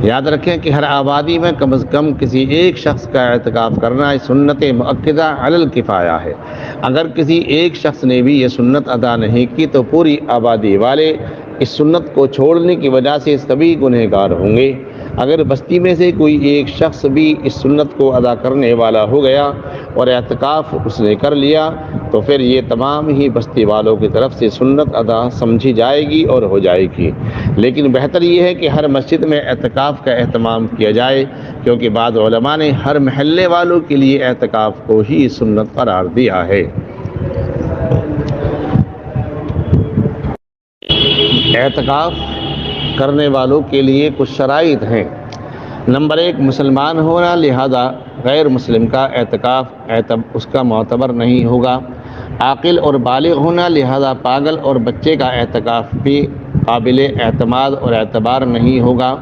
یاد رکھیں کہ ہر آبادی میں کم از کم کسی ایک شخص کا اعتکاف کرنا سنت مؤکدہ علی الکفایہ ہے۔ اگر کسی ایک شخص نے بھی یہ سنت ادا نہیں کی تو پوری آبادی والے اس سنت کو چھوڑنے کی وجہ سے سبھی گنہگار ہوں گے۔ اگر بستی میں سے کوئی ایک شخص بھی اس سنت کو ادا کرنے والا ہو گیا اور اعتکاف اس نے کر لیا تو پھر یہ تمام ہی بستی والوں کی طرف سے سنت ادا سمجھی جائے گی اور ہو جائے گی۔ لیکن بہتر یہ ہے کہ ہر مسجد میں اعتکاف کا اہتمام کیا جائے، کیونکہ بعض علماء نے ہر محلے والوں کے لیے اعتکاف کو ہی سنت قرار دیا ہے۔ اعتکاف کرنے والوں کے لیے کچھ شرائط ہیں۔ نمبر 1، مسلمان ہونا، لہذا غیر مسلم کا اعتکاف اس کا معتبر نہیں ہوگا۔ عاقل اور بالغ ہونا، لہذا پاگل اور بچے کا اعتکاف بھی قابل اعتماد اور اعتبار نہیں ہوگا۔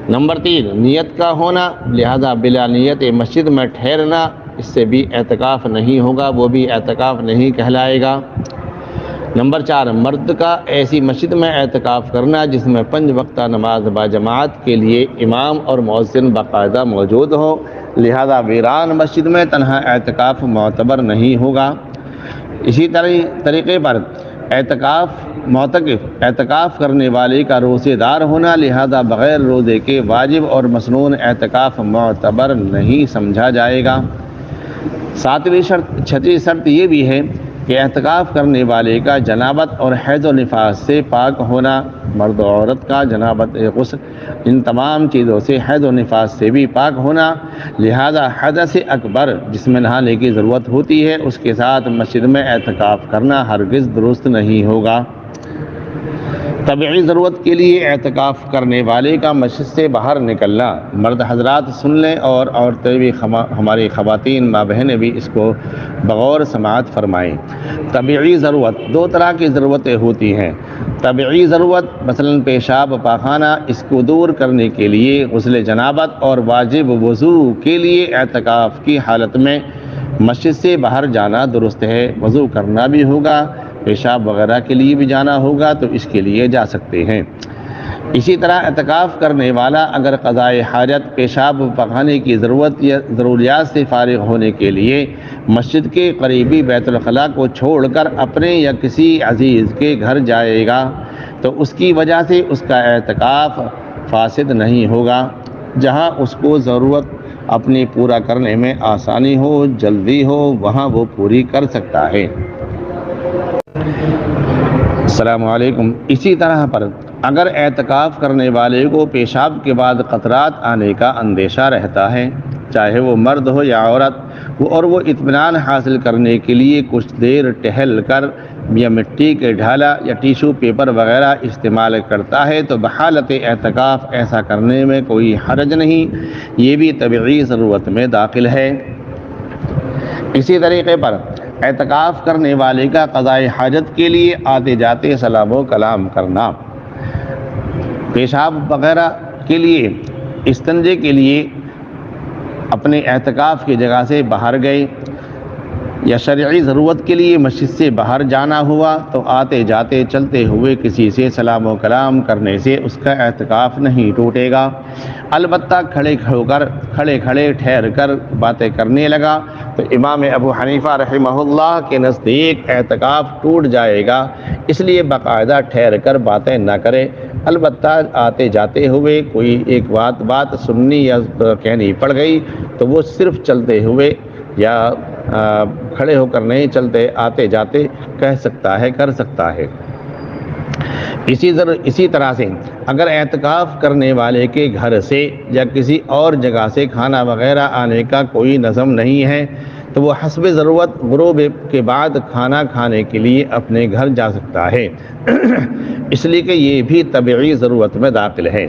نمبر 3، نیت کا ہونا، لہذا بلا نیت مسجد میں ٹھہرنا، اس سے بھی اعتکاف نہیں ہوگا، وہ بھی اعتکاف نہیں کہلائے گا۔ نمبر 4، مرد کا ایسی مسجد میں اعتکاف کرنا جس میں 5 وقتہ نماز باجماعت کے لیے امام اور مؤذن باقاعدہ موجود ہو، لہذا ویران مسجد میں تنہا اعتکاف معتبر نہیں ہوگا۔ اسی طریقے پر معتکف اعتکاف کرنے والے کا روزے دار ہونا، لہذا بغیر روزے کے واجب اور مسنون اعتکاف معتبر نہیں سمجھا جائے گا۔ 6ویں شرط یہ بھی ہے کہ اعتکاف کرنے والے کا جنابت اور حیض و نفاس سے پاک ہونا، مرد و عورت کا جنابت، غسل، ان تمام چیزوں سے، حیض و نفاس سے بھی پاک ہونا، لہذا حدث اکبر جس میں نہانے کی ضرورت ہوتی ہے اس کے ساتھ مسجد میں اعتکاف کرنا ہرگز درست نہیں ہوگا۔ طبعی ضرورت کے لیے اعتکاف کرنے والے کا مسجد سے باہر نکلنا، مرد حضرات سن لیں اور عورتیں بھی، ہماری خواتین ماں بہنیں بھی اس کو بغور سماعت فرمائیں۔ طبعی ضرورت 2 طرح کی ضرورتیں ہوتی ہیں۔ طبعی ضرورت مثلاً پیشاب پاخانہ، اس کو دور کرنے کے لیے غسل جنابت اور واجب وضو کے لیے اعتکاف کی حالت میں مسجد سے باہر جانا درست ہے۔ وضو کرنا بھی ہوگا، پیشاب وغیرہ کے لیے بھی جانا ہوگا تو اس کے لیے جا سکتے ہیں۔ اسی طرح اعتکاف کرنے والا اگر قضائے حاجت، پیشاب پخانے کی ضرورت یا ضروریات سے فارغ ہونے کے لیے مسجد کے قریبی بیت الخلاء کو چھوڑ کر اپنے یا کسی عزیز کے گھر جائے گا تو اس کی وجہ سے اس کا اعتکاف فاسد نہیں ہوگا۔ جہاں اس کو ضرورت اپنی پورا کرنے میں آسانی ہو، جلدی ہو، وہاں وہ پوری کر سکتا ہے۔ السلام علیکم۔ اسی طرح پر اگر اعتکاف کرنے والے کو پیشاب کے بعد قطرات آنے کا اندیشہ رہتا ہے، چاہے وہ مرد ہو یا عورت، اور وہ اطمینان حاصل کرنے کے لیے کچھ دیر ٹہل کر یا مٹی کے ڈھالا یا ٹیشو پیپر وغیرہ استعمال کرتا ہے تو بحالت اعتکاف ایسا کرنے میں کوئی حرج نہیں، یہ بھی طبعی ضرورت میں داخل ہے۔ اسی طریقے پر اعتکاف کرنے والے کا قضائے حاجت کے لیے آتے جاتے سلام و کلام کرنا، پیشاب وغیرہ کے لیے، استنجے کے لیے اپنے اعتکاف کی جگہ سے باہر گئے یا شرعی ضرورت کے لیے مسجد سے باہر جانا ہوا تو آتے جاتے چلتے ہوئے کسی سے سلام و کلام کرنے سے اس کا اعتکاف نہیں ٹوٹے گا۔ البتہ کھڑے کھڑے ٹھہر کر باتیں کرنے لگا تو امام ابو حنیفہ رحمہ اللہ کے نزدیک اعتکاف ٹوٹ جائے گا، اس لیے باقاعدہ ٹھہر کر باتیں نہ کرے۔ البتہ آتے جاتے ہوئے کوئی ایک بات سننی یا کہنی پڑ گئی تو وہ صرف چلتے ہوئے یا کھڑے ہو کر نہیں، چلتے آتے جاتے کہہ سکتا ہے، کر سکتا ہے۔ اسی طرح سے اگر اعتکاف کرنے والے کے گھر سے یا کسی اور جگہ سے کھانا وغیرہ آنے کا کوئی نظم نہیں ہے تو وہ حسب ضرورت غروب کے بعد کھانا کھانے کے لیے اپنے گھر جا سکتا ہے، اس لیے کہ یہ بھی طبعی ضرورت میں داخل ہے۔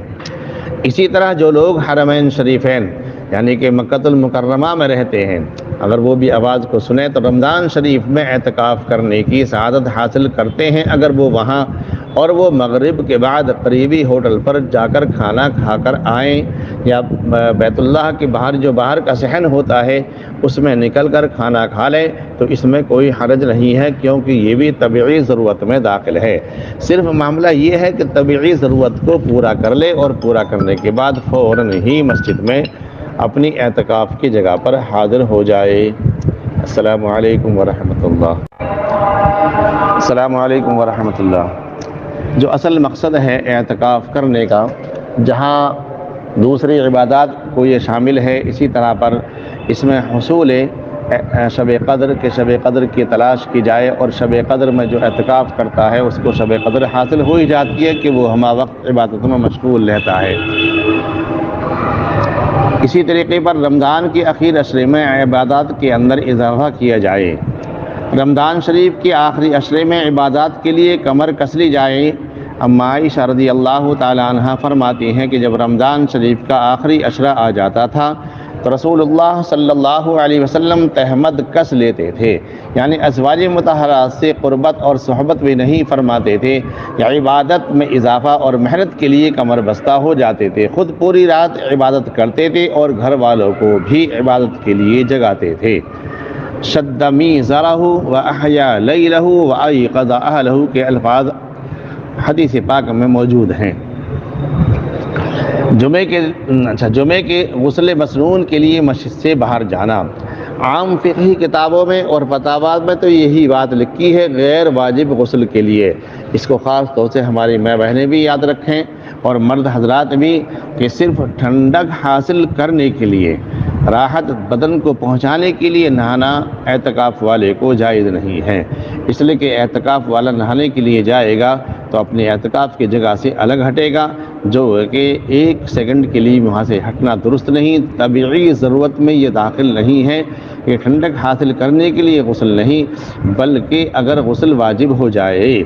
اسی طرح جو لوگ حرمین شریفین یعنی کہ مکہ المکرمہ میں رہتے ہیں، اگر وہ بھی آواز کو سنیں تو رمضان شریف میں اعتکاف کرنے کی سعادت حاصل کرتے ہیں اگر وہ وہاں اور وہ مغرب کے بعد قریبی ہوٹل پر جا کر کھانا کھا کر آئیں یا بیت اللہ کے باہر جو باہر کا صحن ہوتا ہے اس میں نکل کر کھانا کھا لے تو اس میں کوئی حرج نہیں ہے، کیونکہ یہ بھی طبعی ضرورت میں داخل ہے۔ صرف معاملہ یہ ہے کہ طبعی ضرورت کو پورا کر لے اور پورا کرنے کے بعد فوراً ہی مسجد میں اپنی اعتکاف کی جگہ پر حاضر ہو جائے۔ السلام علیکم ورحمۃ اللہ۔ السلام علیکم ورحمۃ اللہ۔ جو اصل مقصد ہے اعتکاف کرنے کا، جہاں دوسری عبادات کو یہ شامل ہے، اسی طرح پر اس میں حصول شب قدر کے شب قدر کی تلاش کی جائے، اور شب قدر میں جو اعتکاف کرتا ہے اس کو شب قدر حاصل ہو ہی جاتی ہے کہ وہ ہمہ وقت عبادتوں میں مشغول رہتا ہے۔ اسی طریقے پر رمضان کے آخری عشرے میں عبادات کے اندر اضافہ کیا جائے۔ رمضان شریف کے آخری عشرے میں عبادات کے لیے کمر کس لی جائے۔ اما عائشہ رضی اللہ تعالی عنہ فرماتی ہیں کہ جب رمضان شریف کا آخری عشرہ آ جاتا تھا تو رسول اللہ صلی اللہ علیہ وسلم تہمد کس لیتے تھے، یعنی ازواج مطہرات سے قربت اور صحبت بھی نہیں فرماتے تھے، یا عبادت میں اضافہ اور محنت کے لیے کمر بستہ ہو جاتے تھے۔ خود پوری رات عبادت کرتے تھے اور گھر والوں کو بھی عبادت کے لیے جگاتے تھے۔ شد میزرہ واحیا لیلہ وایقظ اہلہ کے الفاظ حدیث پاک میں موجود ہیں۔ جمعے کے غسل مسنون کے لیے مسجد سے باہر جانا، عام فقہی کتابوں میں اور فتاویٰ میں تو یہی بات لکھی ہے غیر واجب غسل کے لیے۔ اس کو خاص طور سے ہماری ماں بہنیں بھی یاد رکھیں اور مرد حضرات بھی، کہ صرف ٹھنڈک حاصل کرنے کے لیے، راحت بدن کو پہنچانے کے لیے نہانا اعتکاف والے کو جائز نہیں ہے۔ اس لیے کہ اعتکاف والا نہانے کے لیے جائے گا تو اپنے اعتکاف کی جگہ سے الگ ہٹے گا، جو کہ ایک سیکنڈ کے لیے وہاں سے ہٹنا درست نہیں۔ طبعی ضرورت میں یہ داخل نہیں ہے کہ ٹھنڈک حاصل کرنے کے لیے غسل نہیں، بلکہ اگر غسل واجب ہو جائے،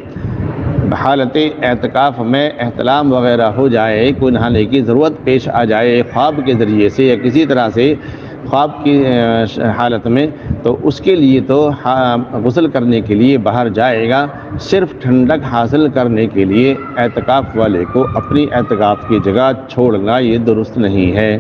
حالت اعتکاف میں احتلام وغیرہ ہو جائے، کوئی نہانے کی ضرورت پیش آ جائے خواب کے ذریعے سے یا کسی طرح سے خواب کی حالت میں، تو اس کے لیے تو غسل کرنے کے لیے باہر جائے گا۔ صرف ٹھنڈک حاصل کرنے کے لیے اعتکاف والے کو اپنی اعتکاف کی جگہ چھوڑنا یہ درست نہیں ہے۔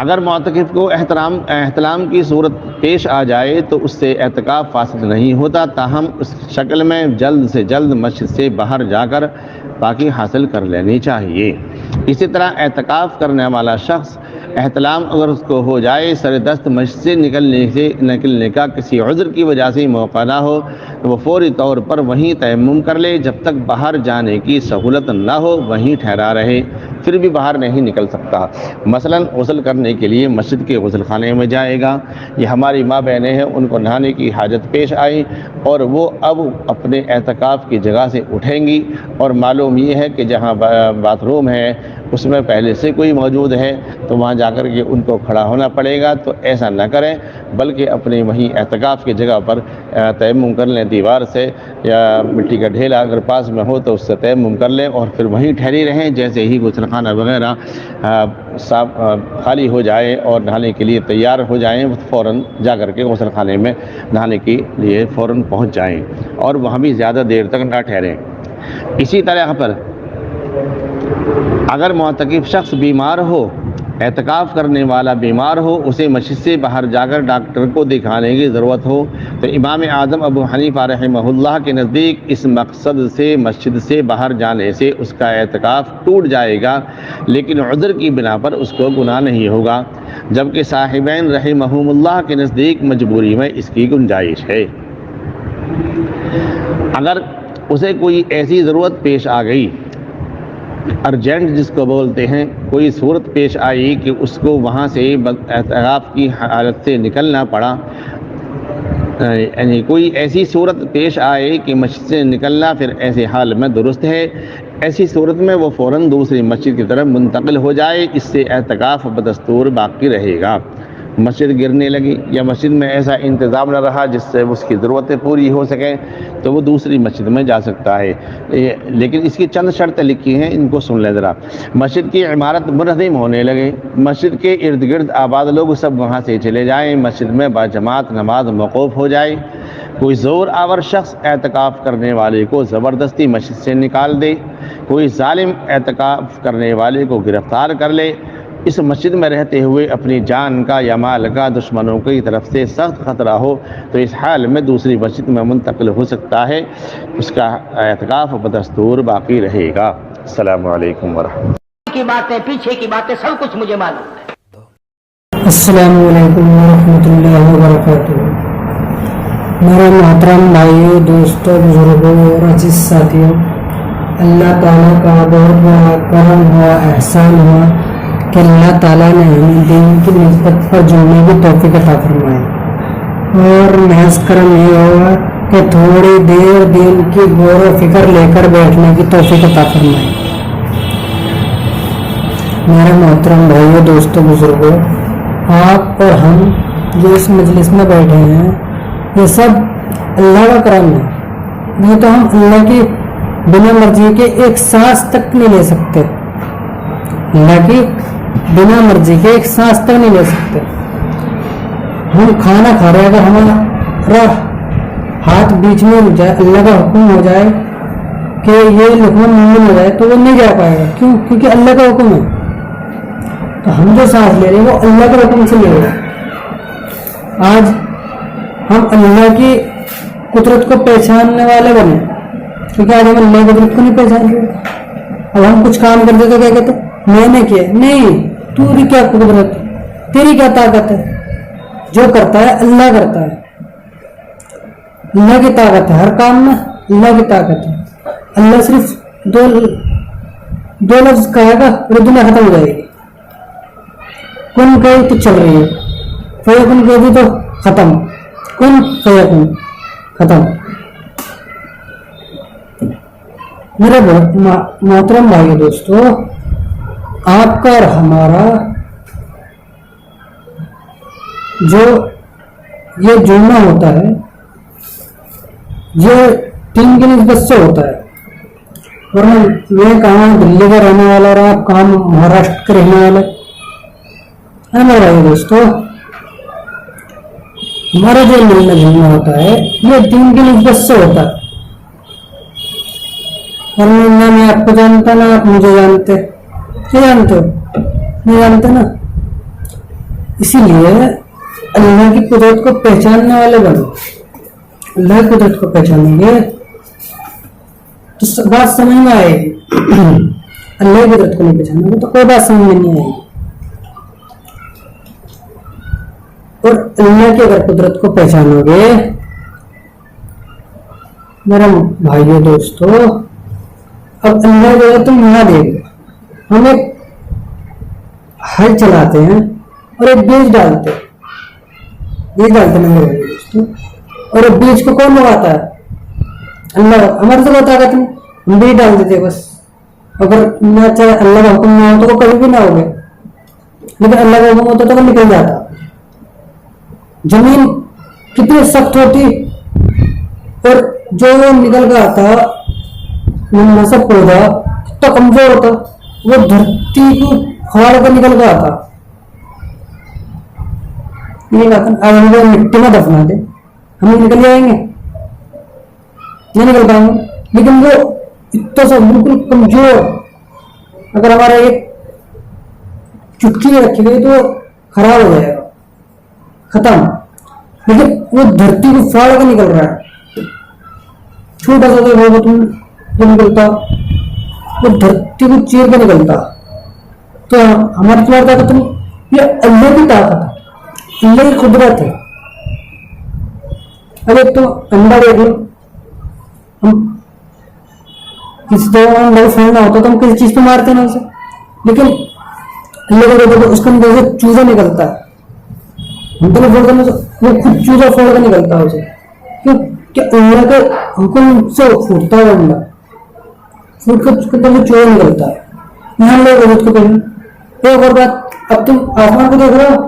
اگر معتکف کو احتلام کی صورت پیش آ جائے تو اس سے اعتکاف فاسد نہیں ہوتا، تاہم اس شکل میں جلد سے جلد مسجد سے باہر جا کر پاکی حاصل کر لینی چاہیے۔ اسی طرح اعتکاف کرنے والا شخص احتلام اگر اس کو ہو جائے، سر دست مسجد سے نکلنے کا کسی عذر کی وجہ سے موقع نہ ہو تو وہ فوری طور پر وہیں تیمم کر لے، جب تک باہر جانے کی سہولت نہ ہو وہیں ٹھہرا رہے، پھر بھی باہر نہیں نکل سکتا۔ مثلا غسل کرنے کے لیے مسجد کے غسل خانے میں جائے گا، یہ ہماری ماں بہنیں ہیں، ان کو نہانے کی حاجت پیش آئی اور وہ اب اپنے اعتکاف کی جگہ سے اٹھیں گی، اور معلوم یہ ہے کہ جہاں باتھ روم ہے اس میں پہلے سے کوئی موجود ہے تو وہاں جا کر کے ان کو کھڑا ہونا پڑے گا، تو ایسا نہ کریں، بلکہ اپنے وہیں اعتکاف کی جگہ پر تیمم کر لیں، دیوار سے یا مٹی کا ڈھیلا اگر پاس میں ہو تو اس سے تیمم کر لیں اور پھر وہیں ٹھہری رہیں۔ جیسے ہی غسل خانہ وغیرہ خالی ہو جائے اور نہانے کے لیے تیار ہو جائیں، فوراً جا کر کے غسل خانے میں نہانے کے لیے فوراً پہنچ جائیں اور وہاں بھی زیادہ دیر تک نہ ٹھہریں۔ اسی طرح پر اگر معتکف شخص بیمار ہو، اعتکاف کرنے والا بیمار ہو، اسے مسجد سے باہر جا کر ڈاکٹر کو دکھانے کی ضرورت ہو، تو امام اعظم ابو حنیفہ رحمہ اللہ کے نزدیک اس مقصد سے مسجد سے باہر جانے سے اس کا اعتکاف ٹوٹ جائے گا، لیکن عذر کی بنا پر اس کو گناہ نہیں ہوگا، جبکہ صاحبین رحمہم اللہ کے نزدیک مجبوری میں اس کی گنجائش ہے۔ اگر اسے کوئی ایسی ضرورت پیش آ گئی، ارجنٹ جس کو بولتے ہیں، کوئی صورت پیش آئی کہ اس کو وہاں سے اعتکاف کی حالت سے نکلنا پڑا، یعنی کوئی ایسی صورت پیش آئے کہ مسجد سے نکلنا پھر ایسے حال میں درست ہے، ایسی صورت میں وہ فوراً دوسری مسجد کی طرف منتقل ہو جائے، اس سے اعتکاف بدستور باقی رہے گا۔ مسجد گرنے لگی یا مسجد میں ایسا انتظام نہ رہا جس سے اس کی ضرورتیں پوری ہو سکیں تو وہ دوسری مسجد میں جا سکتا ہے، لیکن اس کی چند شرطیں لکھی ہیں، ان کو سن لیں ذرا۔ مسجد کی عمارت منہدم ہونے لگے، مسجد کے ارد گرد آباد لوگ سب وہاں سے چلے جائیں، مسجد میں باجماعت نماز موقوف ہو جائے، کوئی زور آور شخص اعتکاف کرنے والے کو زبردستی مسجد سے نکال دے، کوئی ظالم اعتکاف کرنے والے کو گرفتار کر لے، اس مسجد میں رہتے ہوئے اپنی جان کا یا مال کا دشمنوں کی طرف سے سخت خطرہ ہو تو اس حال میں دوسری مسجد میں منتقل ہو سکتا ہے، اس کا اعتکاف بدستور باقی رہے گا۔ السلام علیکم ورحمۃ اللہ۔ کی باتیں پیچھے کی باتیں سب کچھ مجھے معلوم ہے۔ السلام علیکم ورحمۃ اللہ وبرکاتہ۔ میرے محترم بھائیوں، دوستوں، بزرگوں اور عزیز ساتھیوں، اللہ تعالیٰ کا بہت بڑا کرم ہوا، احسان ہوا کہ اللہ تعالیٰ نے ہمیں دین کی نسبت پر جڑنے کی توفیق عطا فرمائی، اور محض کرم یہ ہوا کہ تھوڑی دیر دین کی غور و فکر لے کر بیٹھنے کی توفیق عطا فرمائی۔ میرے محترم بھائیوں، دوستوں، بزرگوں، آپ اور ہم جو اس مجلس میں بیٹھے ہیں یہ سب اللہ کا کرم ہے، نہیں تو ہم اللہ کی بنا مرضی کے ایک سانس تک نہیں لے سکتے، اللہ کی بنا مرضی کے ایک سانس تک نہیں لے سکتے۔ ہم کھانا کھا رہے ہیں، اگر ہمارا ہاتھ بیچ میں ہو جائے، اللہ کا حکم ہو جائے کہ یہ لقمہ منہ میں ہو جائے تو وہ نہیں جا پائے گا، کیوں؟ کیونکہ اللہ کا حکم ہے۔ تو ہم جو سانس لے رہے ہیں وہ اللہ کے حکم سے لے رہے ہیں۔ آج ہم اللہ کی قدرت کو پہچاننے والے بنے، کیونکہ آج ہم اللہ کی قدرت کو نہیں پہچان رہے۔ اب ہم کچھ کام کرتے تو کیا کہتے میں نے کیا، نہیں، تو کیا قدرت، تیری کیا طاقت ہے؟ جو کرتا ہے اللہ کرتا ہے، اللہ کی طاقت ہے، ہر کام میں اللہ کی طاقت ہے۔ اللہ صرف دو لفظ کہے گا اور دنیا ختم ہو جائے گی۔ کن کہی تو چل رہی ہے، فیکن کہہ دی تو ختم، کن فیکن ختم۔ میرے محترم بھائی دوستو، آپ کا اور ہمارا جو یہ جڑنا ہوتا ہے یہ ٹیم کی نسبت سے ہوتا ہے، ورنہ میں کہاں دلی کا رہنے والا اور آپ کہاں مہاراشٹر کے رہنے والے ہے میرے بھائی دوستو۔ ہمارا جو ملنا جلنا ہوتا ہے یہ ٹیم کی نسبت سے ہوتا ہے، ورنہ نہ میں آپ کو جانتا نہ آپ مجھے جانتے، کیا جانتے ہو؟ نہیں جانتے نا۔ اسی لیے اللہ کی قدرت کو پہچاننے والے بنو، اللہ کی قدرت کو پہچانیں گے تو بات سمجھ میں آئے گی، اللہ کی قدرت کو نہیں پہچانیں گے تو کوئی بات سمجھ میں نہیں آئے گی۔ اور اللہ کی اگر قدرت کو پہچانو گے میرا بھائیو دوستو، اب اللہ جو ہے تم یہاں دے گا، ہم ایک ہل چلاتے ہیں اور ایک بیج ڈالتے ہیں، بیج ڈالتے ہیں میرے بھائی دوستو، اور ایک بیج کو کون لگاتا ہے؟ اللہ۔ ہمارے سے بتا کرتے ہیں ہم بیج ڈال دیتے بس، اگر نہ چاہے اللہ کا حکم نہ ہو تو وہ کبھی بھی نہ ہوگا، لیکن اللہ کا حکم ہوتا تو وہ نکل جاتا۔ زمین کتنی سخت ہوتی اور جو نکل کر آتا نسب پودا کتنا کمزور ہوتا، وہ دھرتی کو پھاڑ کر نکل کر آتا۔ ہم مٹی میں دفنا دے ہم نکل جائیں گے، نہیں نکل پائیں گے، لیکن وہ اتنا سا بالکل کمزور، اگر ہمارا ایک چٹکی میں رکھی گئی تو خراب ہو جائے گا، ختم۔ لیکن وہ دھرتی کو پھاڑ کر نکل رہا ہے، چھوٹا سا تو تم جو نکلتا وہ دھرتی کو چیر کر نکلتا۔ تو ہماری تمہاری طاقت نہیں، یہ اللہ کی طاقت ہے، اللہ کی قدرت ہے۔ اب ایک تو انڈا دیکھ لو، ہم کسی طرح پھیلنا ہوتا تو ہم کسی چیز پہ مارتے نا اسے، لیکن اللہ کا دیکھو اس کے اندر سے چوزا نکلتا ہے، ہم تو نہیں پھوڑتے وہ خود چوزا پھوڑ کر نکلتا ہے اسے، کیوں کہ اللہ کے حکم سے پھوٹتا ہے انڈا، پھوٹ کر اس کے اندر سے چوزا نکلتا ہے۔ یہاں لوگ عزت کو کہیں۔ ایک اور بات، اب تم آسمان کو دیکھ رہے ہو،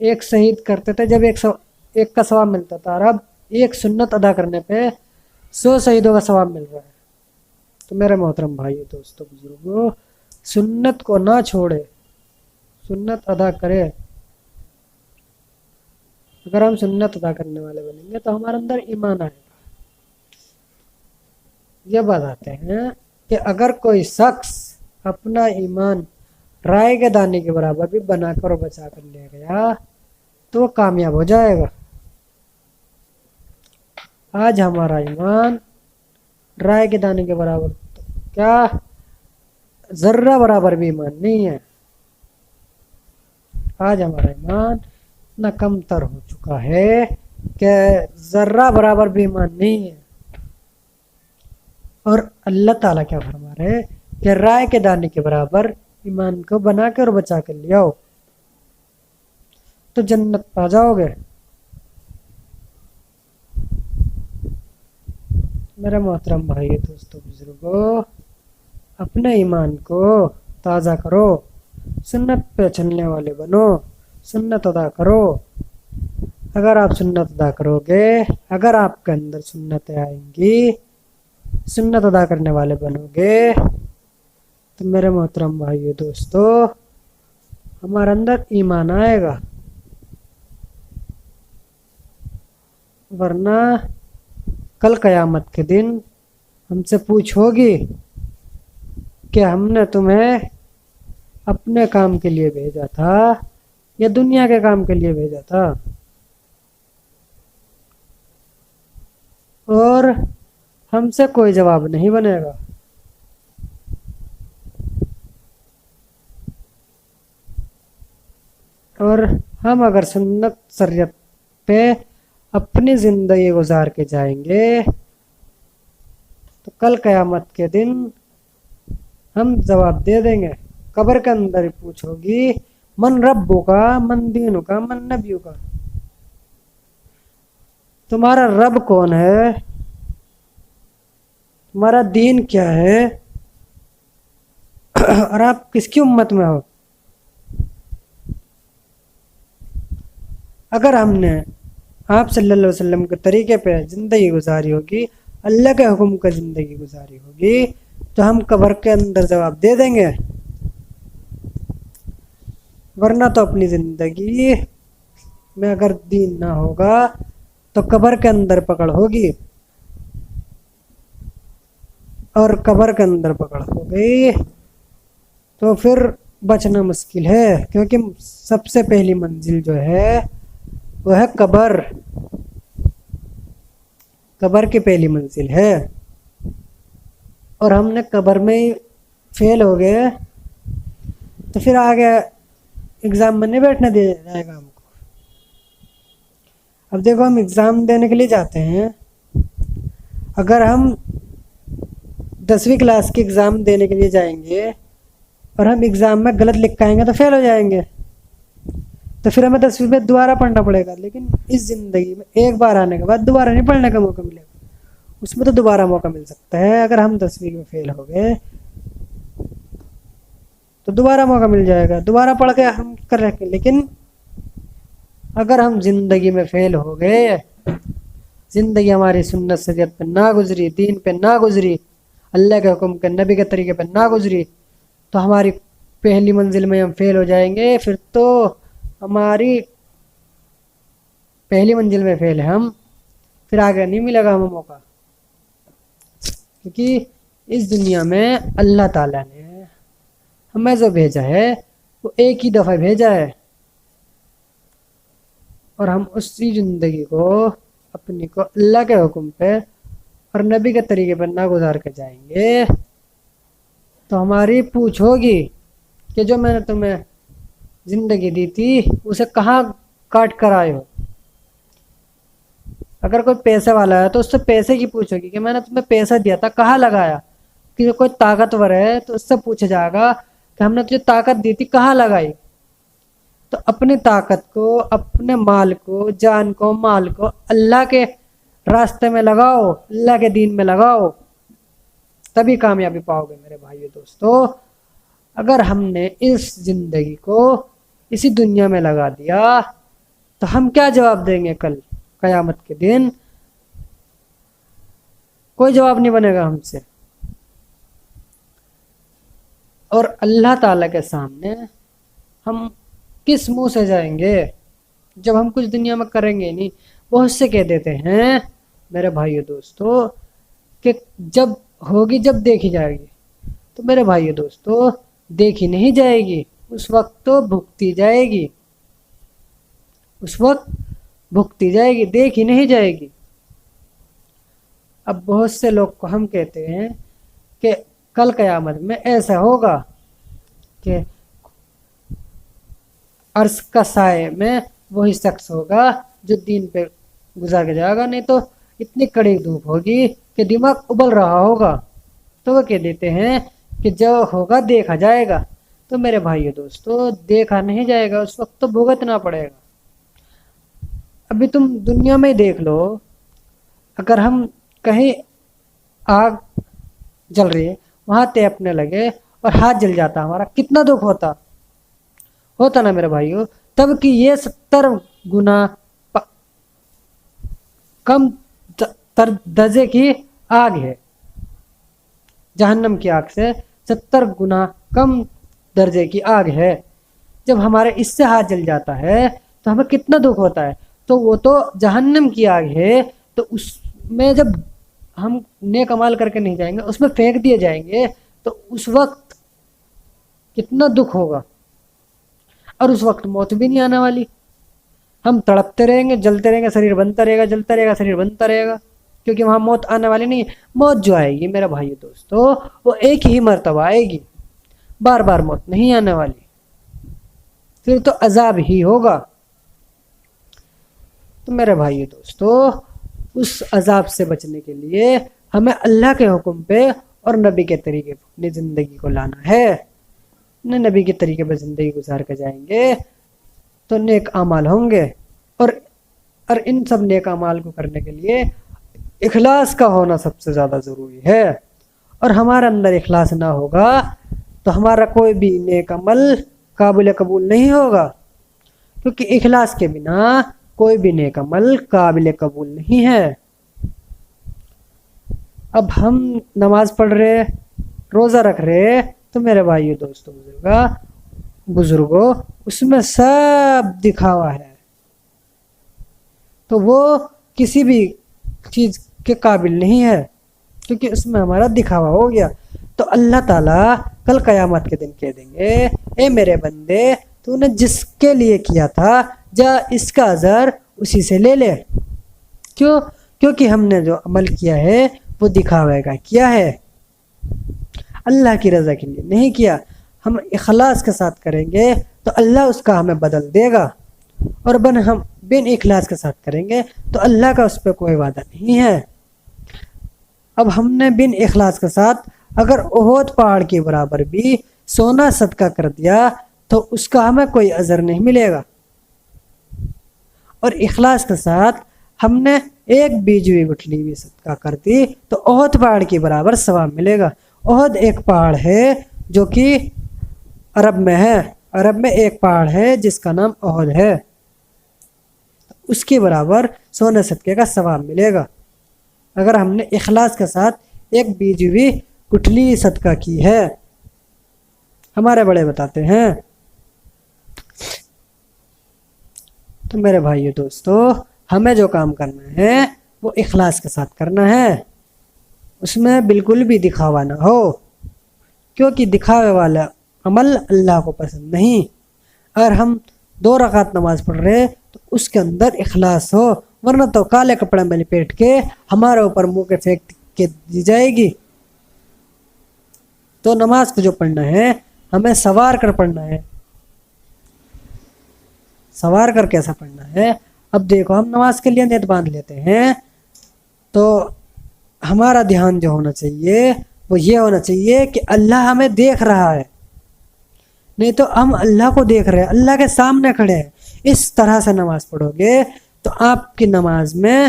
ایک شہید کرتے تھے جب ایک کا ثواب ملتا تھا، اور اب ایک سنت ادا کرنے پہ 100 شہیدوں کا ثواب مل رہا ہے۔ تو میرے محترم بھائی دوستوں بزرگوں، سنت کو نہ چھوڑے، سنت ادا کرے۔ اگر ہم سنت ادا کرنے والے بنیں گے تو ہمارے اندر ایمان آئے گا۔ یہ بتاتے ہیں کہ اگر کوئی شخص اپنا ایمان رائے کے دانے کے برابر بھی بنا کر اور بچا کر لے گیا تو وہ کامیاب ہو جائے گا۔ آج ہمارا ایمان رائے کے دانے کے برابر کیا ذرہ برابر بھی ایمان نہیں ہے۔ آج ہمارا ایمان اتنا کم تر ہو چکا ہے کہ ذرہ برابر بھی ایمان نہیں ہے۔ اور اللہ تعالیٰ کیا فرما رہے ہیں کہ رائے کے دانے کے برابر ایمان کو بنا کے اور بچا کر لے آؤ تو جنت پا جاؤ گے۔ میرے محترم بھائی دوستوں بزرگوں، اپنے ایمان کو تازہ کرو، سنت پہ چلنے والے بنو، سنت ادا کرو۔ اگر آپ سنت ادا کرو گے، اگر آپ کے اندر سنتیں آئیں گی، سنت ادا کرنے والے بنو گے، تو میرے محترم بھائی دوستو ہمارے اندر ایمان آئے گا۔ ورنہ کل قیامت کے دن ہم سے پوچھو گی کہ ہم نے تمہیں اپنے کام کے لیے بھیجا تھا یا دنیا کے کام کے لیے بھیجا تھا، اور ہم سے کوئی جواب نہیں بنے گا۔ اور ہم اگر سنت شریعت پہ اپنی زندگی گزار کے جائیں گے تو کل قیامت کے دن ہم جواب دے دیں گے۔ قبر کے اندر ہی پوچھو گی من ربو کا، من دینو کا، من نبیو کا، تمہارا رب کون ہے، تمہارا دین کیا ہے، اور آپ کس کی امت میں ہو۔ اگر ہم نے آپ صلی اللہ علیہ وسلم کے طریقے پہ زندگی گزاری ہوگی، اللہ کے حکم کا زندگی گزاری ہوگی، تو ہم قبر کے اندر جواب دے دیں گے۔ ورنہ تو اپنی زندگی میں اگر دین نہ ہوگا تو قبر کے اندر پکڑ ہوگی، اور قبر کے اندر پکڑ ہو گئی تو پھر بچنا مشکل ہے، کیونکہ سب سے پہلی منزل جو ہے وہ ہے قبر۔ قبر کی پہلی منزل ہے، اور ہم نے قبر میں ہی فیل ہو گئے تو پھر آگے ایگزام میں نہیں بیٹھنے دیا جائے گا ہم کو۔ اب دیکھو ہم ایگزام دینے کے لیے جاتے ہیں، اگر ہم 10ویں کلاس کے ایگزام دینے کے لیے جائیں گے اور ہم ایگزام میں غلط لکھ آئیں گے تو فیل ہو جائیں گے، تو پھر ہمیں 10ویں میں دوبارہ پڑھنا پڑے گا۔ لیکن اس زندگی میں ایک بار آنے کے بعد دوبارہ نہیں پڑھنے کا موقع ملے گا، اس میں تو دوبارہ موقع مل سکتا ہے۔ اگر ہم 10ویں میں فیل ہو گئے تو دوبارہ موقع مل جائے گا، دوبارہ پڑھ کے ہم کر رکھیں گے۔ لیکن اگر ہم زندگی میں فیل ہو گئے، زندگی ہماری سنت شریعت پہ نہ گزری، دین پہ نہ گزری، اللہ کے حکم کے نبی کے طریقے پہ نہ گزری، تو ہماری پہلی منزل میں ہم فیل ہو جائیں گے۔ پھر تو ہماری پہلی منزل میں فیل ہے ہم، پھر آگے نہیں ملے گا ہمیں موقع، کیونکہ اس دنیا میں اللہ تعالیٰ نے ہمیں جو بھیجا ہے وہ ایک ہی دفعہ بھیجا ہے، اور ہم اسی زندگی کو اپنی کو اللہ کے حکم پہ اور نبی کے طریقے پر نہ گزار کے جائیں گے تو ہماری پوچھ ہوگی کہ جو میں نے تمہیں زندگی دی تھی اسے کہاں کاٹ کر آئے ہو۔ اگر کوئی پیسے والا ہے تو اس سے پیسے کی پوچھ ہوگی کہ میں نے تمہیں پیسہ دیا تھا کہاں لگایا۔ کہ کوئی طاقتور ہے تو اس سے پوچھا جائے گا کہ ہم نے تجھے طاقت دی تھی کہاں لگائی۔ تو اپنی طاقت کو، اپنے مال کو، جان کو، مال کو اللہ کے راستے میں لگاؤ، اللہ کے دین میں لگاؤ، تبھی کامیابی پاؤ گے میرے بھائیو دوستو۔ اگر ہم نے اس زندگی کو اسی دنیا میں لگا دیا تو ہم کیا جواب دیں گے کل قیامت کے دن؟ کوئی جواب نہیں بنے گا ہم سے. اور اللہ تعالیٰ کے سامنے ہم کس منہ سے جائیں گے جب ہم کچھ دنیا میں کریں گے نہیں؟ بہت سے کہہ دیتے ہیں میرے بھائیو دوستو کہ جب ہوگی جب دیکھی جائے گی. تو میرے بھائیو دوستو دیکھی نہیں جائے گی، اس وقت تو بھگتی جائے گی، اس وقت بھگتی جائے گی، دیکھی نہیں جائے گی. اب بہت سے لوگ کو ہم کہتے ہیں کہ کل قیامت میں ایسا ہوگا کہ عرش کا سائے میں وہی شخص ہوگا جو دین پہ گزار کے جائے گا، نہیں تو اتنی کڑی دھوپ ہوگی کہ دماغ ابل رہا ہوگا. تو وہ کہہ دیتے ہیں کہ جو ہوگا دیکھا جائے گا. تو میرے بھائیو دوستو دیکھا نہیں جائے گا، اس وقت تو بھگتنا پڑے گا. ابھی تم دنیا میں دیکھ لو، اگر ہم کہیں آگ جل رہی ہے وہاں تیپنے لگے اور ہاتھ جل جاتا ہمارا، کتنا دکھ ہوتا نا میرے بھائیو. تب کہ یہ 70 گنا کم درجے کی آگ ہے، جہنم کی آگ سے 70 گنا کم درجے کی آگ ہے. جب ہمارے اس سے ہاتھ جل جاتا ہے تو ہمیں کتنا دکھ ہوتا ہے. تو وہ تو جہنم کی آگ ہے، تو اس میں جب ہم نیک عمل کر کے نہیں جائیں گے، اس میں پھینک دیے جائیں گے، تو اس وقت کتنا دکھ ہوگا. اور اس وقت موت بھی نہیں آنے والی، ہم تڑپتے رہیں گے، جلتے رہیں گے، شریر بنتا رہے گا، جلتا رہے گا، شریر بنتا رہے گا، کیونکہ وہاں موت آنے والی نہیں ہے. موت جو آئے گی میرا بھائی دوستو وہ ایک ہی مرتبہ آئے گی، بار بار موت نہیں آنے والی، پھر تو عذاب ہی ہوگا. تو میرے بھائی دوستو اس عذاب سے بچنے کے لیے ہمیں اللہ کے حکم پہ اور نبی کے طریقے پہ اپنی زندگی کو لانا ہے. نبی کے طریقے پہ زندگی گزار کے جائیں گے تو نیک اعمال ہوں گے. اور ان سب نیک اعمال کو کرنے کے لیے اخلاص کا ہونا سب سے زیادہ ضروری ہے. اور ہمارے اندر اخلاص نہ ہوگا تو ہمارا کوئی بھی نیک عمل قابل قبول نہیں ہوگا، کیونکہ اخلاص کے بنا کوئی بھی نیک عمل قابل قبول نہیں ہے. اب ہم نماز پڑھ رہے، روزہ رکھ رہے، تو میرے بھائیو دوستو بزرگوں اس میں سب دکھاوا ہے، تو وہ کسی بھی چیز کے قابل نہیں ہے، کیونکہ اس میں ہمارا دکھاوا ہو گیا. تو اللہ تعالیٰ کل قیامت کے دن کہہ دیں گے اے میرے بندے تو نے جس کے لیے کیا تھا جا اس کا اجر اسی سے لے لے. کیونکہ ہم نے جو عمل کیا ہے وہ دکھاوے کا کیا ہے، اللہ کی رضا کے لیے نہیں کیا. ہم اخلاص کے ساتھ کریں گے تو اللہ اس کا ہمیں بدل دے گا، اور ہم بن اخلاص کے ساتھ کریں گے تو اللہ کا اس پہ کوئی وعدہ نہیں ہے. اب ہم نے بن اخلاص کے ساتھ اگر احد پہاڑ کے برابر بھی سونا صدقہ کر دیا تو اس کا ہمیں کوئی اجر نہیں ملے گا. اور اخلاص کے ساتھ ہم نے ایک بیج ہوئی گٹھلی بھی صدقہ کر دی تو احد پہاڑ کے برابر ثواب ملے گا. احد ایک پہاڑ ہے جو کہ عرب میں ہے، عرب میں ایک پہاڑ ہے جس کا نام احد ہے، اس کے برابر سونے صدقے کا ثواب ملے گا اگر ہم نے اخلاص کے ساتھ ایک بیج ہوئی گٹھلی صدقہ کی ہے. ہمارے بڑے بتاتے ہیں. تو میرے بھائیو دوستو ہمیں جو کام کرنا ہے وہ اخلاص کے ساتھ کرنا ہے، اس میں بالکل بھی دکھاوا نہ ہو، کیونکہ دکھاوے والا عمل اللہ کو پسند نہیں. اگر ہم 2 رکعت نماز پڑھ رہے تو اس کے اندر اخلاص ہو، ورنہ تو کالے کپڑے میں لپیٹ کے ہمارے اوپر منہ کے پھینک کے دی جائے گی. تو نماز کو جو پڑھنا ہے ہمیں سوار کر پڑھنا ہے. سوار کر کیسا پڑھنا ہے؟ اب دیکھو ہم نماز کے لیے نیت باندھ لیتے ہیں تو ہمارا دھیان جو ہونا چاہیے وہ یہ ہونا چاہیے کہ اللہ ہمیں دیکھ رہا ہے، نہیں تو ہم اللہ کو دیکھ رہے ہیں، اللہ کے سامنے کھڑے ہیں. اس طرح سے نماز پڑھو گے تو آپ کی نماز میں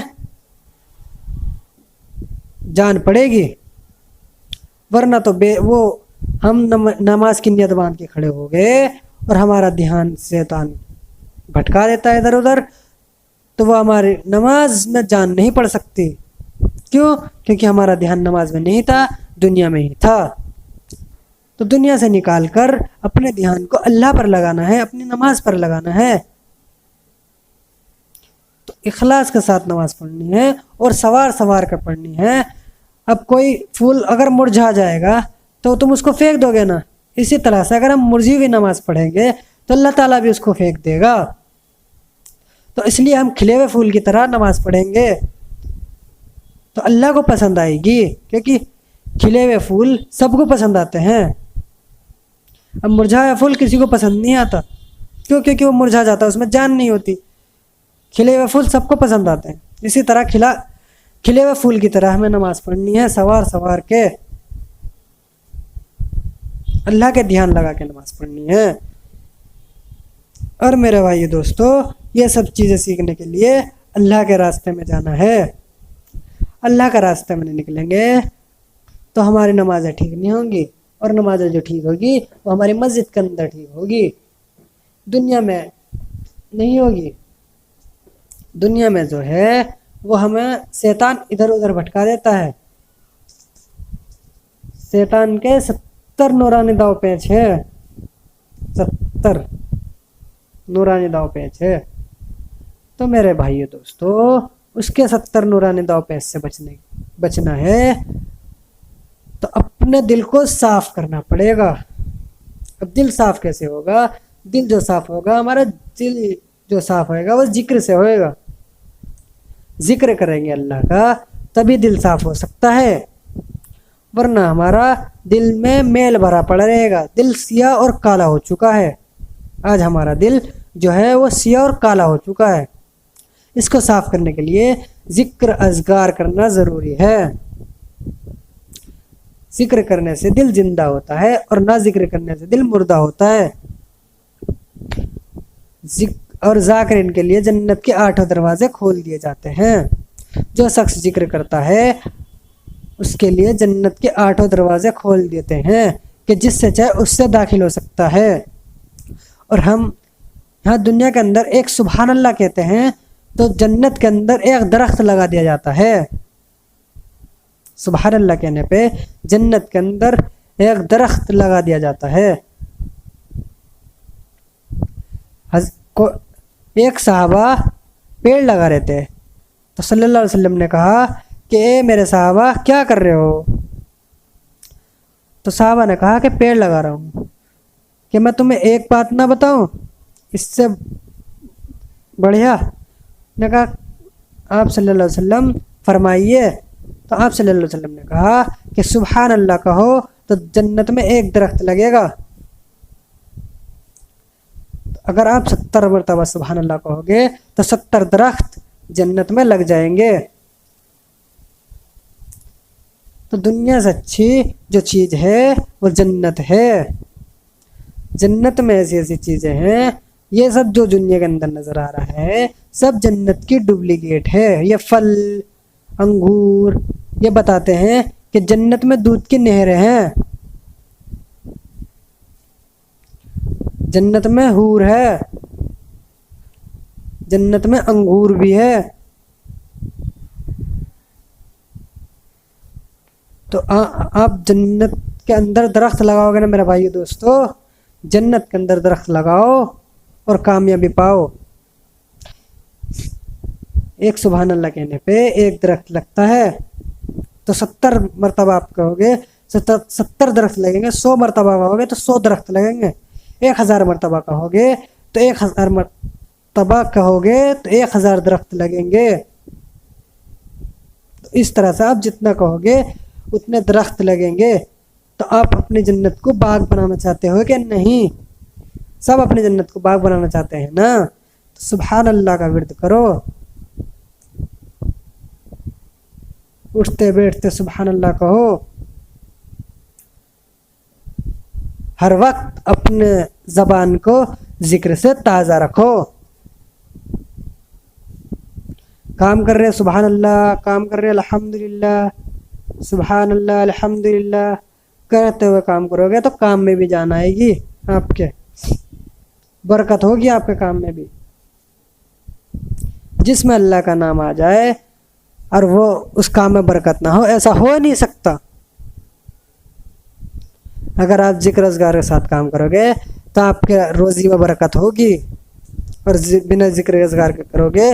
جان پڑے گی، ورنہ تو وہ ہم نماز کی نیت باندھ کے کھڑے ہو گئے اور ہمارا دھیان شیطان بھٹکا دیتا ہے ادھر ادھر، تو وہ ہماری نماز میں جان نہیں پڑ سکتی. کیوں؟ کیونکہ ہمارا دھیان نماز میں نہیں تھا، دنیا میں ہی تھا. تو دنیا سے نکال کر اپنے دھیان کو اللہ پر لگانا ہے، اپنی نماز پر لگانا ہے. تو اخلاص کے ساتھ نماز پڑھنی ہے اور سوار سوار کر پڑھنی ہے. اب کوئی پھول اگر مرجھا جائے گا تو تم اس کو پھینک دو گے نا. اسی طرح سے اگر ہم مرجھی ہوئی نماز پڑھیں گے تو اللہ تعالیٰ بھی اس کو پھینک دے گا. تو اس لیے ہم کھلے ہوئے پھول کی طرح نماز پڑھیں گے تو اللہ کو پسند آئے گی، کیونکہ کھلے ہوئے پھول سب کو پسند آتے ہیں. اب مرجھایا پھول کسی کو پسند نہیں آتا. کیوں؟ کیونکہ وہ مرجھا جاتا ہے، اس میں جان نہیں ہوتی. کھلے ہوئے پھول سب کو پسند آتے ہیں. اسی طرح کھلے ہوئے پھول کی طرح ہمیں نماز پڑھنی ہے، سوار سوار کے اللہ کے دھیان لگا کے نماز پڑھنی ہے. اور میرے بھائی دوستو، یہ سب چیزیں سیکھنے کے لیے اللہ کے راستے میں جانا ہے. اللہ کا راستے میں نہیں نکلیں گے تو ہماری نمازیں ٹھیک نہیں ہوں گی، اور نمازیں جو ٹھیک ہوگی وہ ہماری مسجد کے اندر ٹھیک ہوگی، دنیا میں نہیں ہوگی. دنیا میں جو ہے وہ ہمیں شیطان ادھر ادھر بھٹکا دیتا ہے. شیطان کے 70 نورانی داؤ پیچ ہے، 70 نورانی داؤ پیچ ہے. تو میرے بھائی دوستو، اس کے 70 نورانی داؤ پیچ سے بچنا ہے تو اپنے دل کو صاف کرنا پڑے گا. اب دل صاف کیسے ہوگا؟ دل جو صاف ہوگا، ہمارا دل جو صاف ہوئے گا وہ ذکر سے ہوئے گا. ذکر کریں گے اللہ کا تبھی دل صاف ہو سکتا ہے، ورنہ ہمارا دل میں میل بھرا پڑا رہے گا. دل سیاہ اور کالا ہو چکا ہے. آج ہمارا دل جو ہے وہ سیاہ اور کالا ہو چکا ہے. اس کو صاف کرنے کے لیے ذکر اذکار کرنا ضروری ہے. ذکر کرنے سے دل زندہ ہوتا ہے اور نہ ذکر کرنے سے دل مردہ ہوتا ہے. اور ذاکرین کے لیے جنت کے 8 دروازے کھول دیے جاتے ہیں. جو شخص ذکر کرتا ہے اس کے لیے جنت کے 8 دروازے کھول دیتے ہیں کہ جس سے چاہے اس سے داخل ہو سکتا ہے. اور ہم یہاں دنیا کے اندر ایک سبحان اللہ کہتے ہیں تو جنت کے اندر ایک درخت لگا دیا جاتا ہے. سبحان اللہ کہنے پہ جنت کے اندر ایک درخت لگا دیا جاتا ہے. ایک صحابہ پیڑ لگا رہے تھے تو صلی اللہ علیہ وسلم نے کہا کہ اے میرے صحابہ کیا کر رہے ہو؟ تو صحابہ نے کہا کہ پیڑ لگا رہا ہوں. کہ میں تمہیں ایک بات نہ بتاؤں اس سے بڑھیا؟ نے کہا آپ صلی اللہ علیہ وسلم فرمائیے. تو آپ صلی اللہ علیہ وسلم نے کہا کہ سبحان اللہ کہو تو جنت میں ایک درخت لگے گا. اگر آپ 70 مرتبہ سبحان اللہ کہو گے تو 70 درخت جنت میں لگ جائیں گے. تو دنیا سے اچھی جو چیز ہے وہ جنت ہے. جنت میں ایسی ایسی چیزیں ہیں، یہ سب جو دنیا کے اندر نظر آ رہا ہے سب جنت کی ڈپلیکیٹ ہے. یہ پھل انگور یہ بتاتے ہیں کہ جنت میں دودھ کی نہریں ہیں، جنت میں حور ہے، جنت میں انگور بھی ہے. تو آپ جنت کے اندر درخت لگاؤ گے نا میرے بھائی دوستو، جنت کے اندر درخت لگاؤ اور کامیابی پاؤ. ایک سبحان اللہ کہنے پہ ایک درخت لگتا ہے تو 70 مرتبہ آپ کہو گے 70 درخت لگیں گے. 100 مرتبہ کہو گے تو 100 درخت لگیں گے. 1000 مرتبہ کہو گے تو 1000 مرتبہ کہو گے تو 1000 درخت لگیں گے. تو اس طرح سے آپ جتنا کہو گے اتنے درخت لگیں گے. تو آپ اپنی جنت کو باغ بنانا چاہتے ہو کہ نہیں؟ سب اپنی جنت کو باغ بنانا چاہتے ہیں نا. تو سبحان اللہ کا ورد کرو، اٹھتے بیٹھتے سبحان اللہ کہو. ہر وقت اپنے زبان کو ذکر سے تازہ رکھو. کام کر رہے سبحان اللہ، کام کر رہے الحمدللہ، سبحان اللہ الحمدللہ کرتے ہوئے کام کرو گے تو کام میں بھی جان آئے گی، آپ کے برکت ہوگی آپ کے کام میں بھی. جس میں اللہ کا نام آ جائے اور وہ اس کام میں برکت نہ ہو، ایسا ہو نہیں سکتا۔ اگر آپ ذکر اذکار کے ساتھ کام کرو گے تو آپ کے روزی میں برکت ہوگی، اور بنا ذکر اذکار کے کرو گے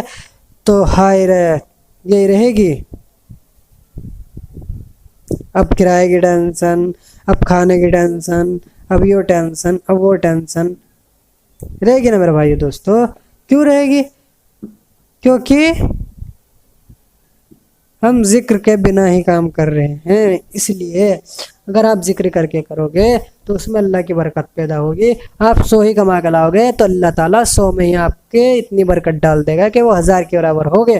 تو ہائے رہ یہی رہے گی۔ اب کرائے کی ٹینشن، اب کھانے کی ٹینشن، اب یہ ٹینشن، اب وہ ٹینشن رہے گی نا میرے بھائی دوستو۔ کیوں رہے گی؟ کیونکہ ہم ذکر کے بنا ہی کام کر رہے ہیں۔ اس لیے اگر آپ ذکر کر کے کرو گے تو اس میں اللہ کی برکت پیدا ہوگی۔ آپ 100 ہی کما کے لاؤ گے تو اللہ تعالیٰ 100 میں ہی آپ کے اتنی برکت ڈال دے گا کہ وہ 1000 کے برابر ہوگے۔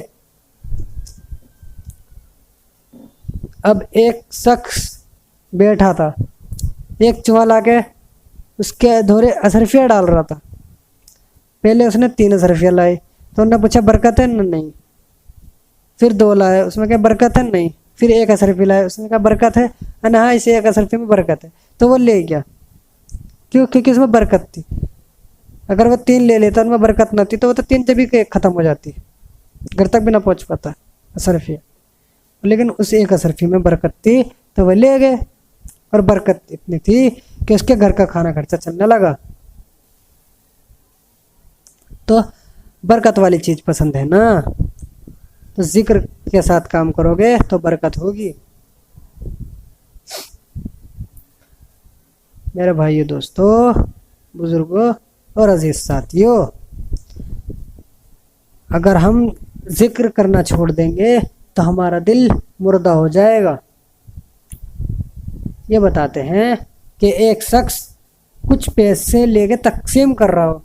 اب ایک شخص بیٹھا تھا، ایک چوہا لا کے اس کے دھورے اشرفیہ ڈال رہا تھا۔ پہلے اس نے 3 اشرفیہ لائے تو انہوں نے پوچھا برکت ہے؟ نہیں۔ پھر 2 لائے، اس میں کیا برکت ہے؟ نہیں۔ پھر 1 اشرفی لائے، اس نے کہا برکت ہے؟ ہاں، اسے 1 اشرفی میں برکت ہے، تو وہ لے گیا۔ کیوں؟ کیونکہ اس میں برکت تھی۔ اگر وہ 3 لے لیتا ان میں برکت نہ تھی تو وہ تو 3 جب ہی ختم ہو جاتی، گھر تک بھی نہ پہنچ پاتا اشرفیہ۔ لیکن اس 1 اشرفی میں برکت تھی تو وہ لے گئے، اور برکت اتنی تھی کہ اس کے گھر کا کھانا خرچہ چلنے لگا۔ تو برکت والی چیز پسند ہے نا، تو ذکر کے ساتھ کام کرو گے تو برکت ہوگی۔ میرے بھائیو دوستو، بزرگوں اور عزیز ساتھیو، اگر ہم ذکر کرنا چھوڑ دیں گے تو ہمارا دل مردہ ہو جائے گا۔ یہ بتاتے ہیں کہ ایک شخص کچھ پیسے لے کے تقسیم کر رہا ہو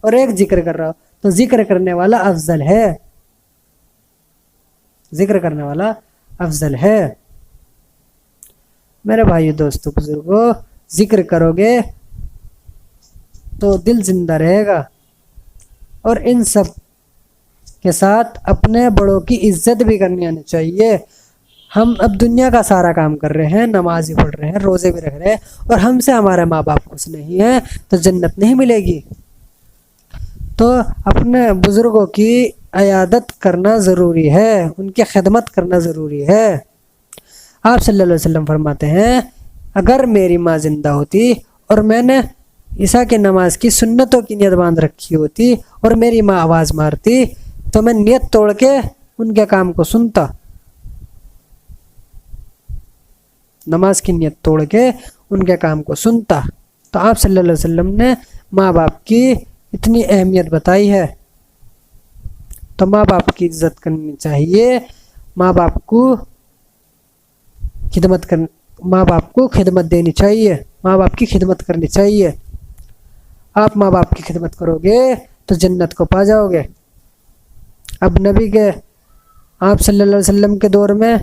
اور ایک ذکر کر رہا ہو تو ذکر کرنے والا افضل ہے، ذکر کرنے والا افضل ہے۔ میرے بھائی دوستو بزرگوں، ذکر کرو گے تو دل زندہ رہے گا، اور ان سب کے ساتھ اپنے بڑوں کی عزت بھی کرنی آنی چاہیے۔ ہم اب دنیا کا سارا کام کر رہے ہیں، نماز بھی پڑھ رہے ہیں، روزے بھی رکھ رہے ہیں، اور ہم سے ہمارے ماں باپ خوش نہیں ہیں تو جنت نہیں ملے گی۔ تو اپنے بزرگوں کی عیادت کرنا ضروری ہے، ان کی خدمت کرنا ضروری ہے۔ آپ صلی اللہ علیہ وسلم فرماتے ہیں، اگر میری ماں زندہ ہوتی اور میں نے عشاء کی نماز کی سنتوں کی نیت باندھ رکھی ہوتی اور میری ماں آواز مارتی تو میں نیت توڑ کے ان کے کام کو سنتا، نماز کی نیت توڑ کے ان کے کام کو سنتا۔ تو آپ صلی اللہ علیہ وسلم نے ماں باپ کی اتنی اہمیت بتائی ہے، تو ماں باپ کی عزت کرنی چاہیے، ماں باپ کو خدمت دینی چاہیے، ماں باپ کی خدمت کرنی چاہیے۔ آپ ماں باپ کی خدمت کرو گے تو جنت کو پا جاؤ گے۔ اب نبی کے آپ صلی اللہ علیہ وسلم کے دور میں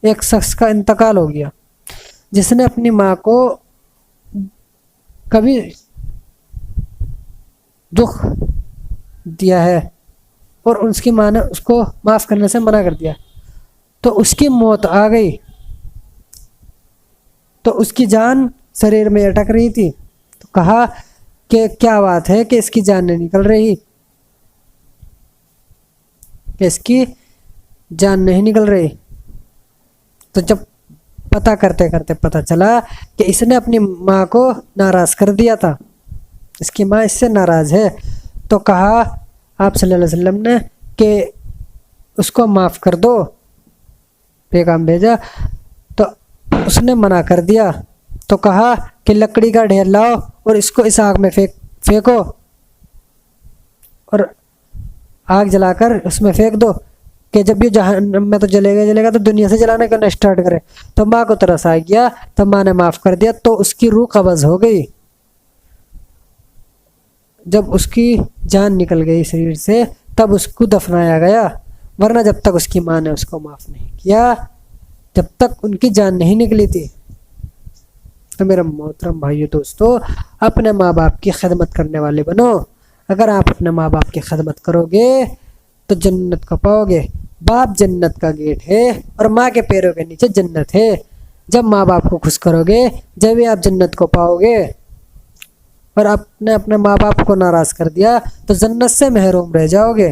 ایک شخص کا انتقال ہو گیا جس نے اپنی ماں کو کبھی دکھ دیا ہے اور اس کی ماں نے اس کو معاف کرنے سے منع کر دیا، تو اس کی موت آ گئی، تو اس کی جان شریر میں اٹک رہی تھی، تو کہا کہ کیا بات ہے کہ اس کی جان نہیں نکل رہی، کہ اس کی جان نہیں نکل رہی۔ تو جب پتہ کرتے کرتے پتہ چلا کہ اس نے اپنی ماں کو ناراض کر دیا تھا، اس کی ماں اس سے ناراض ہے، تو کہا آپ صلی اللہ علیہ وسلم نے کہ اس کو معاف کر دو، پیغام بھیجا، تو اس نے منع کر دیا، تو کہا کہ لکڑی کا ڈھیر لاؤ اور اس کو اس آگ میں پھینکو، اور آگ جلا کر اس میں پھینک دو کہ جب یہ جہنم میں تو جلے گا تو دنیا سے جلانا کیوں نہ اسٹارٹ کرے۔ تو ماں کو ترس آ گیا، تو ماں نے معاف کر دیا، تو اس کی روح قبض ہو گئی۔ جب اس کی جان نکل گئی شریر سے تب اس کو دفنایا گیا، ورنہ جب تک اس کی ماں نے اس کو معاف نہیں کیا جب تک ان کی جان نہیں نکلی تھی۔ تو میرا محترم بھائیو دوستو، اپنے ماں باپ کی خدمت کرنے والے بنو۔ اگر آپ اپنے ماں باپ کی خدمت کرو گے تو جنت کو پاؤ گے۔ باپ جنت کا گیٹ ہے اور ماں کے پیروں کے نیچے جنت ہے۔ جب ماں باپ کو خوش کرو گے جب ہی آپ جنت کو پاؤ گے، اور آپ نے اپنے ماں باپ کو ناراض کر دیا تو جنت سے محروم رہ جاؤ گے۔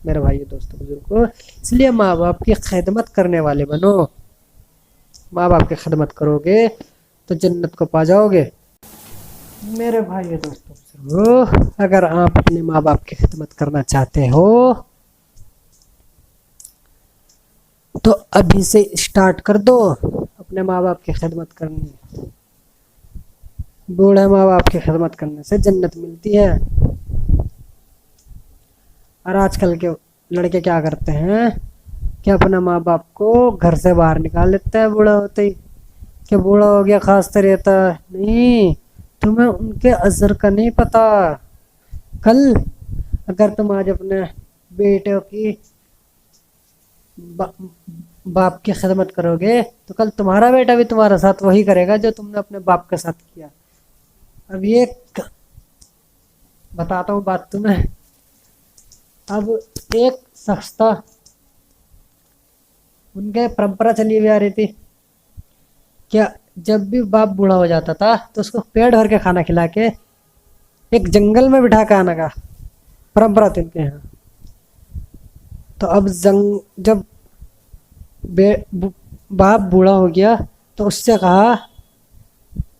میرے بھائی دوستوں بزرگوں، اس لیے ماں باپ کی خدمت کرنے والے بنو. ماں باپ کی خدمت کرو گے تو جنت کو پا جاؤ گے. میرے بھائی دوستوں بزرگوں، اگر آپ اپنے ماں باپ کی خدمت کرنا چاہتے ہو تو ابھی سے اسٹارٹ کر دو اپنے ماں باپ کی خدمت کرنی. بوڑھے ماں باپ کی خدمت کرنے سے جنت ملتی ہے. اور آج کل کے لڑکے کیا کرتے ہیں کہ اپنے ماں باپ کو گھر سے باہر نکال دیتا ہے بوڑھا ہوتے ہی، کہ بوڑھا ہو گیا خاصتے رہتا ہے. نہیں، تمہیں ان کے اثر کا نہیں پتہ. کل اگر تم آج اپنے بیٹے کی باپ کی خدمت کرو گے تو کل تمہارا بیٹا بھی تمہارا ساتھ وہی کرے گا جو تم نے اپنے باپ کے ساتھ کیا. اب یہ بتاتا ہوں بات تمہیں. اب ایک شخص تھا، ان کے پرمپرا چلی ہوئی آ رہی تھی کیا جب بھی باپ بوڑھا ہو جاتا تھا تو اس کو پیٹ بھر کے کھانا کھلا کے ایک جنگل میں بٹھا کے آنے کا پرمپرا تھی ان کے یہاں. تو اب جب باپ بوڑھا ہو گیا تو اس سے کہا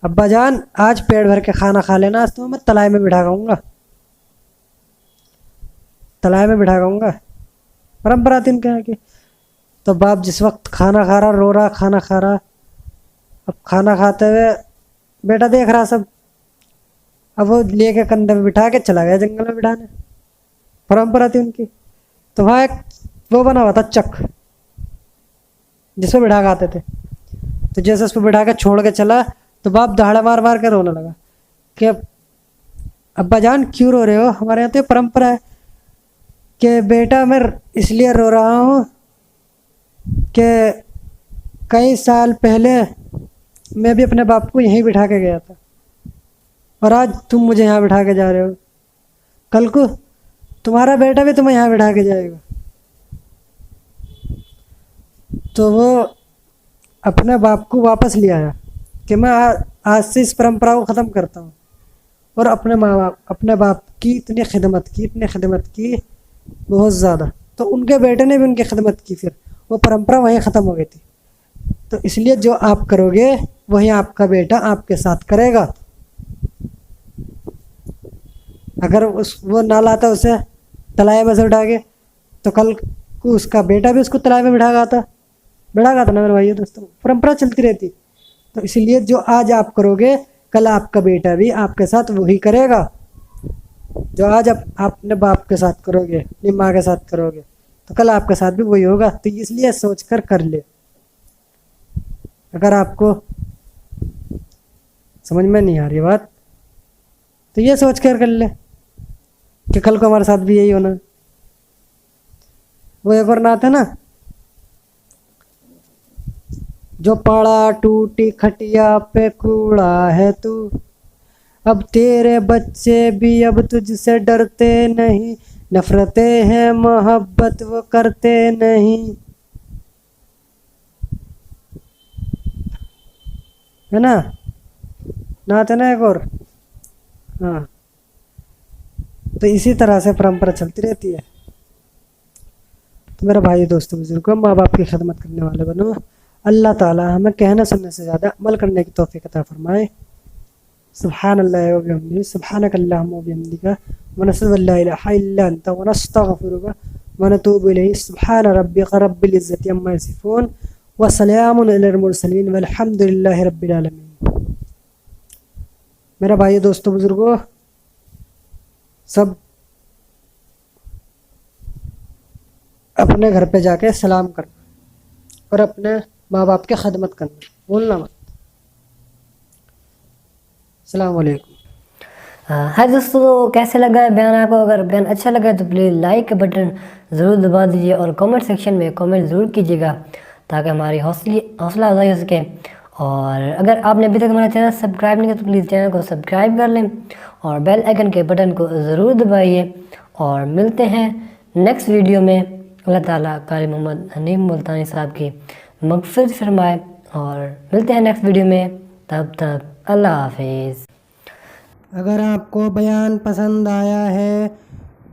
ابا جان آج پیٹ بھر کے کھانا کھا لینا، آج تمہیں میں تلائے میں بٹھا کھاؤں گا. تلائے میں بٹھا کھاؤں گا، پرمپرا تھی ان کے یہاں کی. تو باپ جس وقت کھانا کھا رہا، رو رہا، کھانا کھا رہا، اب کھانا کھاتے ہوئے بیٹا دیکھ رہا سب، اب وہ لے کے کندھے میں بٹھا کے چلا گیا جنگل میں بٹھانے. پرمپرا تھی ان کی. تو وہاں ایک وہ بنا ہوا تھا چک جس پہ بٹھا کے آتے تھے. تو جیسے اس پہ بٹھا کے چھوڑ کے چلا تو باپ دہاڑا مار مار کے رونے لگا کہ ابا جان کیوں رو رہے ہو؟ ہمارے یہاں تو یہ پرمپرا ہے کہ بیٹا میں اس لیے رو رہا ہوں کہ کئی سال پہلے میں بھی اپنے باپ کو یہیں بٹھا کے گیا تھا اور آج تم مجھے یہاں بٹھا کے جا رہے ہو. کل کو تمہارا بیٹا بھی تمہیں یہاں بٹھا کے جائے گا. تو وہ اپنے باپ کو واپس لے آیا کہ میں آج سے اس پرمپرا کو ختم کرتا ہوں. اور اپنے باپ کی اتنی خدمت کی بہت زیادہ. تو ان کے بیٹے نے بھی ان کی خدمت کی، پھر وہ پرمپرا وہیں ختم ہو گئی تھی. تو اس لیے جو آپ کرو گے وہی آپ کا بیٹا آپ کے ساتھ کرے گا. اگر وہ نہ لاتا اسے تلائے میں سے اٹھا کے تو کل کو اس کا بیٹا بھی اس کو تلائے میں بٹھا گاتا نا میرے بھائی دوستوں. پرمپرا چلتی رہتی. تو اسی لیے جو آج آپ کرو گے کل آپ کا بیٹا بھی آپ کے ساتھ وہی کرے گا. جو آج آپ اپنے باپ کے ساتھ کرو گے، اپنی ماں کے ساتھ کرو گے تو کل آپ کے ساتھ بھی وہی ہوگا. تو اس لیے سوچ کر لے. اگر آپ کو سمجھ میں نہیں آ رہی بات تو یہ سوچ کر لے کہ کل کو ہمارے ساتھ بھی یہی ہونا. وہ ایک اور نعت ہے نا، جو پڑا ٹوٹی کھٹیا پہ کوڑا ہے تو، اب تیرے بچے بھی اب تجھ سے ڈرتے نہیں، نفرتیں ہیں محبت وہ کرتے نہیں. ہے نا نعت ہے نا ایک اور. ہاں، تو اسی طرح سے پرمپرا چلتی رہتی ہے. تو میرا بھائی دوستوں بزرگوں، ماں باپ کی خدمت کرنے والے بنو. اللہ تعالی ہمیں کہنا سننے سے زیادہ عمل کرنے کی توفیق عطا فرمائے. سبحان اللہ و بحمدہ، سبحانک اللہم و بحمدک، ونشہد ان لا الہ الا انت ونستغفرک ونتوب الیک. سبحان ربک رب العزۃ عما یصفون وسلام علی المرسلین والحمد للہ رب العالمین. میرا بھائی دوستوں بزرگوں، سب اپنے گھر پہ جا کے سلام کرنا اور اپنے ماں باپ کی خدمت کرنا، بولنا مت. السلام علیکم. ہاں دوستوں، کیسے لگا ہے بیان آپ کو؟ اگر بیان اچھا لگا تو پلیز لائک کا بٹن ضرور دبا دیجیے اور کامنٹ سیکشن میں کامنٹ ضرور کیجیے گا تاکہ ہماری حوصلہ افزائی ہو سکے. اور اگر آپ نے ابھی تک ہمارا چینل سبسکرائب نہیں کیا تو پلیز چینل کو سبسکرائب کر لیں اور بیل آئیکن کے بٹن کو ضرور دبائیے. اور ملتے ہیں نیکسٹ ویڈیو میں. اللہ تعالیٰ قاری محمد حنیم ملتانی صاحب کی مغفرت فرمائے اور ملتے ہیں نیکسٹ ویڈیو میں. تب تک اللہ حافظ. اگر آپ کو بیان پسند آیا ہے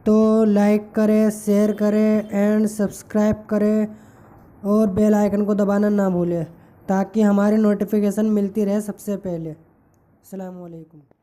تو لائک کریں، شیئر کریں اینڈ سبسکرائب کریں اور بیل آئیکن کو دبانا نہ بھولیں تاکہ ہماری نوٹیفیکیشن ملتی رہے سب سے پہلے۔ السلام علیکم۔